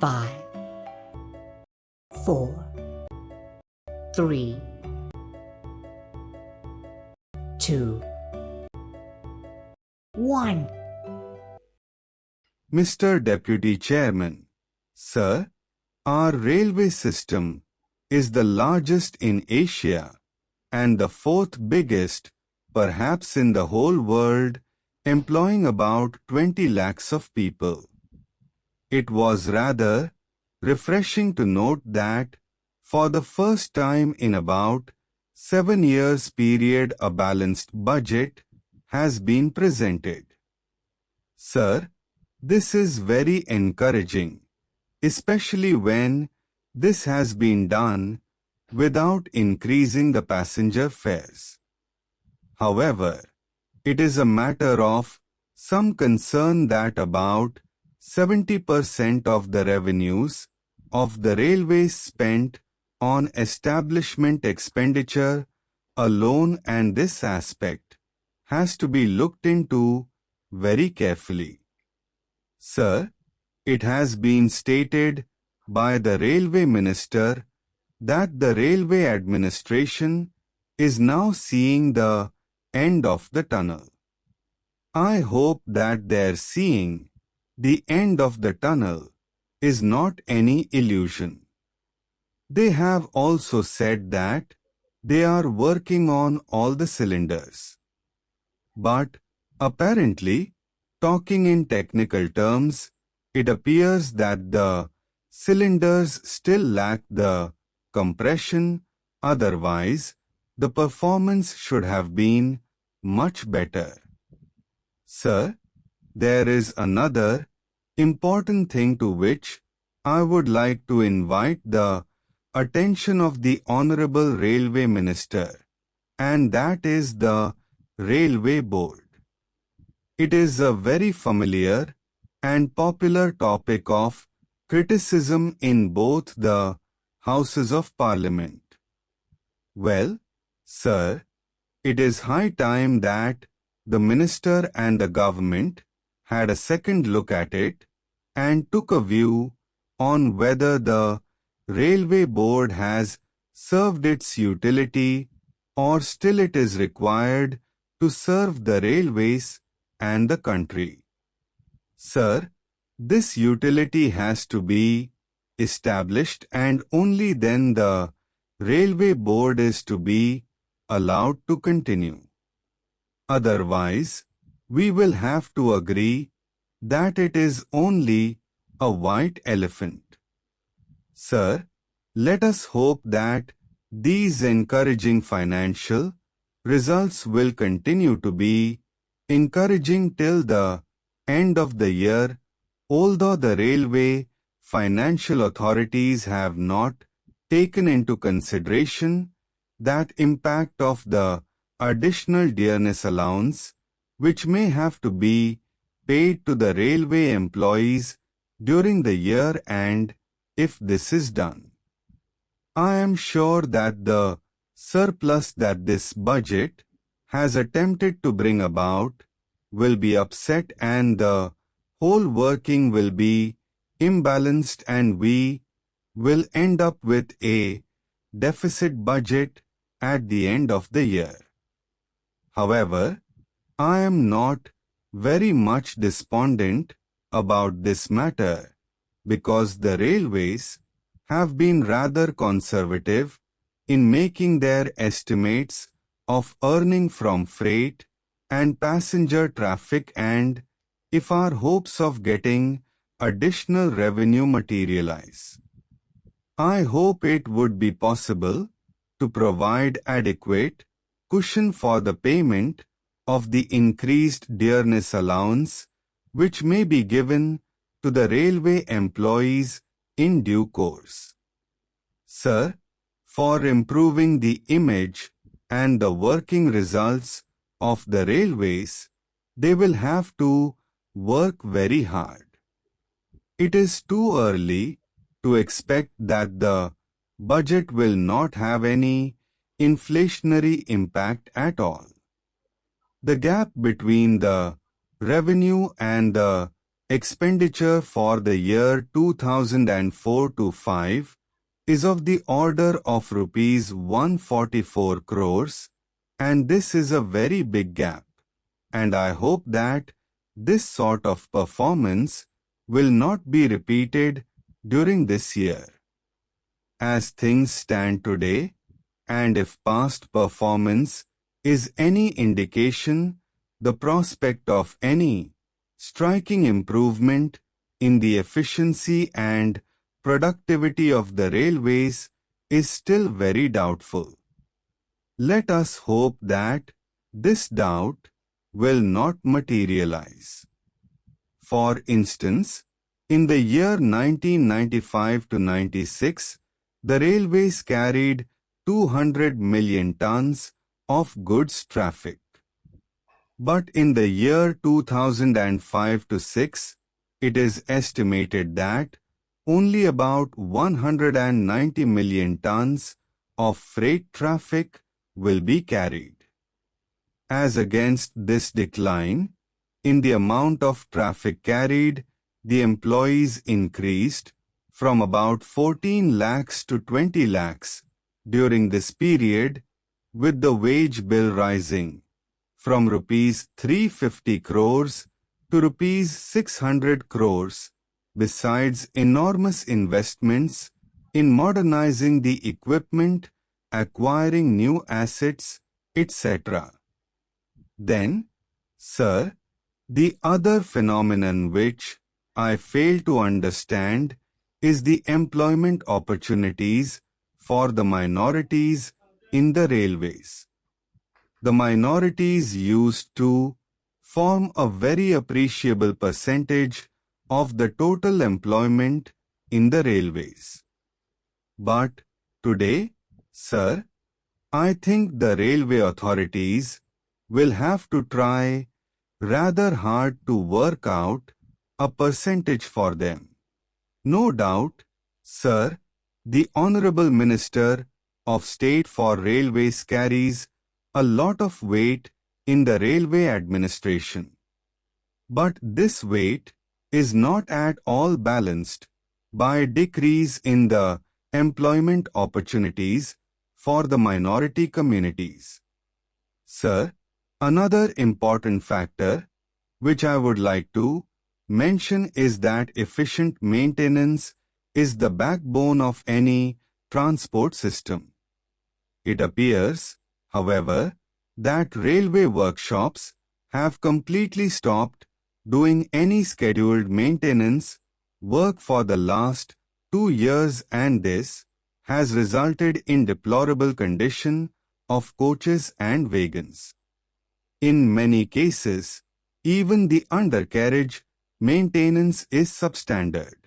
5, 4, 3, 2, 1. Mr. Deputy Chairman, Sir, our railway system is the largest in Asia and the fourth biggest, perhaps in the whole world, employing about 20 lakhs of people. It was rather refreshing to note that for the first time in about 7 years period a balanced budget has been presented. Sir, this is very encouraging, especially when this has been done without increasing the passenger fares. However, it is a matter of some concern that about 70% of the revenues of the railways spent on establishment expenditure alone, and this aspect has to be looked into very carefully. Sir, it has been stated by the Railway Minister that the railway administration is now seeing the end of the tunnel. I hope that their seeing the end of the tunnel is not any illusion. They have also said that they are working on all the cylinders. But apparently, talking in technical terms, it appears that the cylinders still lack the compression, otherwise the performance should have been much better. Sir, there is another important thing to which I would like to invite the attention of the Honorable Railway Minister, and that is the Railway Board. It is a very familiar and popular topic of criticism in both the Houses of Parliament. Well, sir, it is high time that the Minister and the Government had a second look at it and took a view on whether the Railway Board has served its utility or still it is required to serve the railways and the country. Sir, this utility has to be established and only then the Railway Board is to be allowed to continue. Otherwise, we will have to agree that it is only a white elephant. Sir, let us hope that these encouraging financial results will continue to be encouraging till the end of the year, although the railway financial authorities have not taken into consideration that impact of the additional dearness allowance which may have to be paid to the railway employees during the year, and if this is done, I am sure that the surplus that this budget has attempted to bring about will be upset and the whole working will be imbalanced and we will end up with a deficit budget at the end of the year. However, I am not very much despondent about this matter because the railways have been rather conservative in making their estimates of earning from freight and passenger traffic, and if our hopes of getting additional revenue materialize, I hope it would be possible to provide adequate cushion for the payment of the increased dearness allowance which may be given to the railway employees in due course. Sir, for improving the image and the working results of the railways, they will have to work very hard. It is too early to expect that the budget will not have any inflationary impact at all. The gap between the revenue and the expenditure for the year 2004 to 5 is of the order of rupees 144 crores, and this is a very big gap, and I hope that this sort of performance will not be repeated during this year. As things stand today, and if past performance is any indication, the prospect of any striking improvement in the efficiency and productivity of the railways is still very doubtful. Let us hope that this doubt will not materialize. For instance, in the year 1995 to 96, the railways carried 200 million tons of goods traffic. But in the year 2005 to 6, it is estimated that only about 190 million tons of freight traffic will be carried. As against this decline in the amount of traffic carried, the employees increased from about 14 lakhs to 20 lakhs during this period, with the wage bill rising from rupees 350 crores to rupees 600 crores, besides enormous investments in modernizing the equipment, acquiring new assets, etc. Then, sir, the other phenomenon which I fail to understand is the employment opportunities for the minorities in the railways. The minorities used to form a very appreciable percentage of the total employment in the railways. But today, sir, I think the railway authorities will have to try rather hard to work out a percentage for them. No doubt, sir, the Honorable Minister of State for Railways carries a lot of weight in the railway administration. But this weight is not at all balanced by a decrease in the employment opportunities for the minority communities. Sir, another important factor which I would like to mention is that efficient maintenance is the backbone of any transport system. It appears, however, that railway workshops have completely stopped doing any scheduled maintenance work for the last 2 years, and this has resulted in deplorable condition of coaches and wagons. In many cases, even the undercarriage maintenance is substandard.